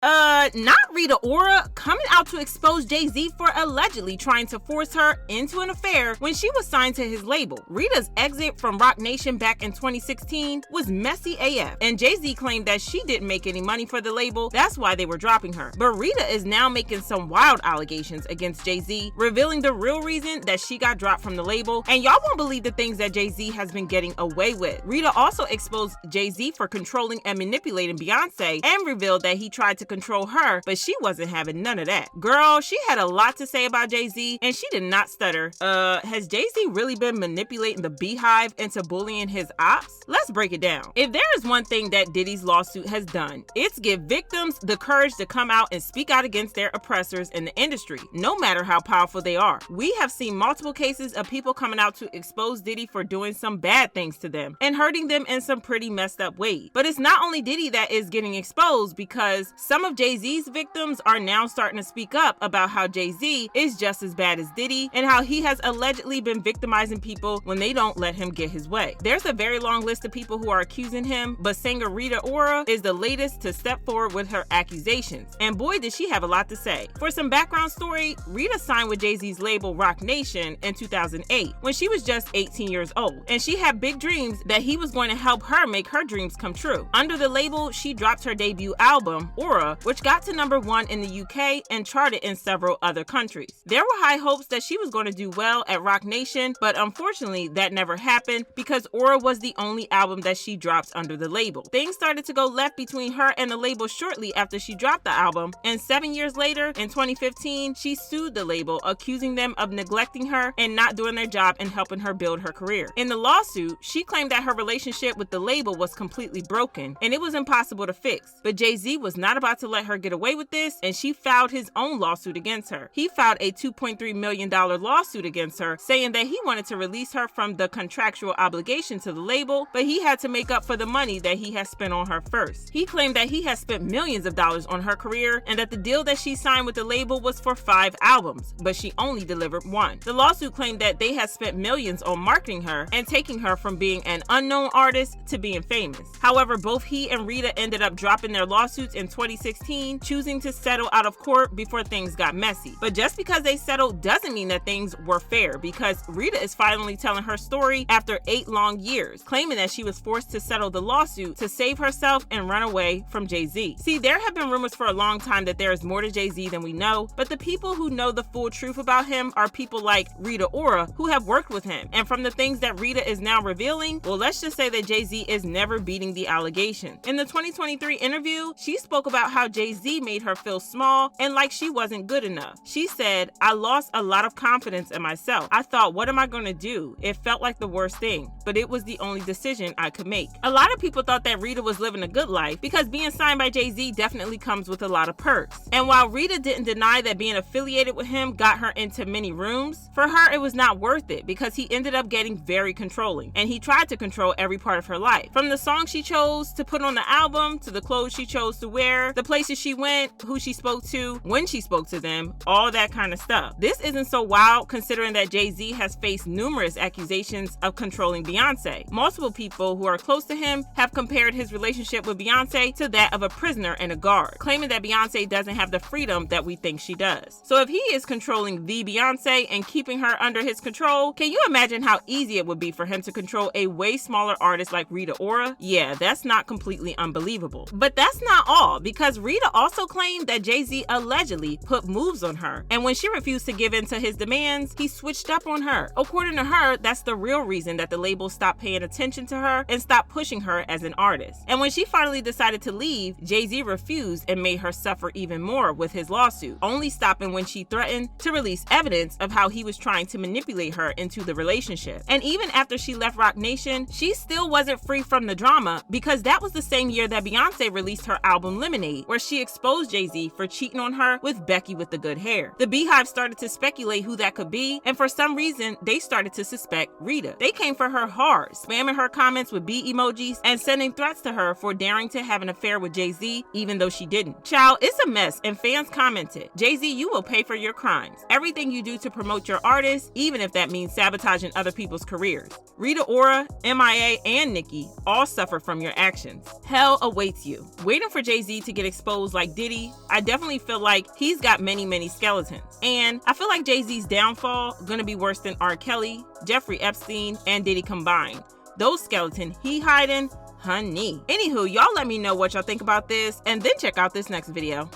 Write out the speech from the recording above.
Not Rita Ora, coming out to expose Jay-Z for allegedly trying to force her into an affair when she was signed to his label. Rita's exit from Roc Nation back in 2016 was messy AF, and Jay-Z claimed that she didn't make any money for the label, that's why they were dropping her. But Rita is now making some wild allegations against Jay-Z, revealing the real reason that she got dropped from the label, and y'all won't believe the things that Jay-Z has been getting away with. Rita also exposed Jay-Z for controlling and manipulating Beyonce, and revealed that he tried to control her, but she wasn't having none of that. Girl, she had a lot to say about Jay-Z, and she did not stutter. Has Jay-Z really been manipulating the Beyhive into bullying his ops? Let's break it down. If there is one thing that Diddy's lawsuit has done, it's give victims the courage to come out and speak out against their oppressors in the industry, no matter how powerful they are. We have seen multiple cases of people coming out to expose Diddy for doing some bad things to them and hurting them in some pretty messed up ways. But it's not only Diddy that is getting exposed, because some of Jay-Z's victims are now starting to speak up about how Jay-Z is just as bad as Diddy and how he has allegedly been victimizing people when they don't let him get his way. There's a very long list of people who are accusing him, but singer Rita Ora is the latest to step forward with her accusations. And boy, did she have a lot to say. For some background story, Rita signed with Jay-Z's label Roc Nation in 2008 when she was just 18 years old, and she had big dreams that he was going to help her make her dreams come true. Under the label, she dropped her debut album, Aura, which got to #1 in the UK and charted in several other countries. There were high hopes that she was going to do well at Roc Nation, but unfortunately that never happened because Aura was the only album that she dropped under the label. Things started to go left between her and the label shortly after she dropped the album, and 7 years later, in 2015, she sued the label, accusing them of neglecting her and not doing their job in helping her build her career. In the lawsuit, she claimed that her relationship with the label was completely broken and it was impossible to fix. But Jay-Z was not about to let her get away with this, and she filed his own lawsuit against her. He filed a $2.3 million lawsuit against her, saying that he wanted to release her from the contractual obligation to the label, but he had to make up for the money that he had spent on her first. He claimed that he had spent millions of dollars on her career and that the deal that she signed with the label was for 5 albums, but she only delivered 1. The lawsuit claimed that they had spent millions on marketing her and taking her from being an unknown artist to being famous. However, both he and Rita ended up dropping their lawsuits in 2016, choosing to settle out of court before things got messy. But just because they settled doesn't mean that things were fair, because Rita is finally telling her story after 8 long years, claiming that she was forced to settle the lawsuit to save herself and run away from Jay-Z. See, there have been rumors for a long time that there is more to Jay-Z than we know, but the people who know the full truth about him are people like Rita Ora, who have worked with him. And from the things that Rita is now revealing, well, let's just say that Jay-Z is never beating the allegation. In the 2023 interview, she spoke about how Jay-Z made her feel small and like she wasn't good enough. She said, "I lost a lot of confidence in myself. I thought, what am I going to do? It felt like the worst thing, but it was the only decision I could make." A lot of people thought that Rita was living a good life because being signed by Jay-Z definitely comes with a lot of perks. And while Rita didn't deny that being affiliated with him got her into many rooms, for her it was not worth it because he ended up getting very controlling, and he tried to control every part of her life. From the songs she chose to put on the album, to the clothes she chose to wear, the places she went, who she spoke to, when she spoke to them, all that kind of stuff. This isn't so wild considering that Jay-Z has faced numerous accusations of controlling Beyonce. Multiple people who are close to him have compared his relationship with Beyonce to that of a prisoner and a guard, claiming that Beyonce doesn't have the freedom that we think she does. So if he is controlling the Beyonce and keeping her under his control, can you imagine how easy it would be for him to control a way smaller artist like Rita Ora? Yeah, that's not completely unbelievable. But that's not all, because Rita also claimed that Jay-Z allegedly put moves on her, and when she refused to give in to his demands, he switched up on her. According to her, that's the real reason that the label stopped paying attention to her and stopped pushing her as an artist. And when she finally decided to leave, Jay-Z refused and made her suffer even more with his lawsuit, only stopping when she threatened to release evidence of how he was trying to manipulate her into the relationship. And even after she left Roc Nation, she still wasn't free from the drama, because that was the same year that Beyonce released her album Lemonade, where she exposed Jay-Z for cheating on her with Becky with the good hair. The Beyhive started to speculate who that could be, and for some reason, they started to suspect Rita. They came for her hard, spamming her comments with B emojis and sending threats to her for daring to have an affair with Jay-Z, even though she didn't. Child, it's a mess, and fans commented, "Jay-Z, you will pay for your crimes. Everything you do to promote your artist, even if that means sabotaging other people's careers. Rita Ora, MIA, and Nicki all suffer from your actions. Hell awaits you." Waiting for Jay-Z to get exposed labels like Diddy, I definitely feel like he's got many skeletons. And I feel like Jay-Z's downfall gonna be worse than R. Kelly, Jeffrey Epstein, and Diddy combined. Those skeletons he hiding, honey. Anywho, y'all let me know what y'all think about this, and then check out this next video.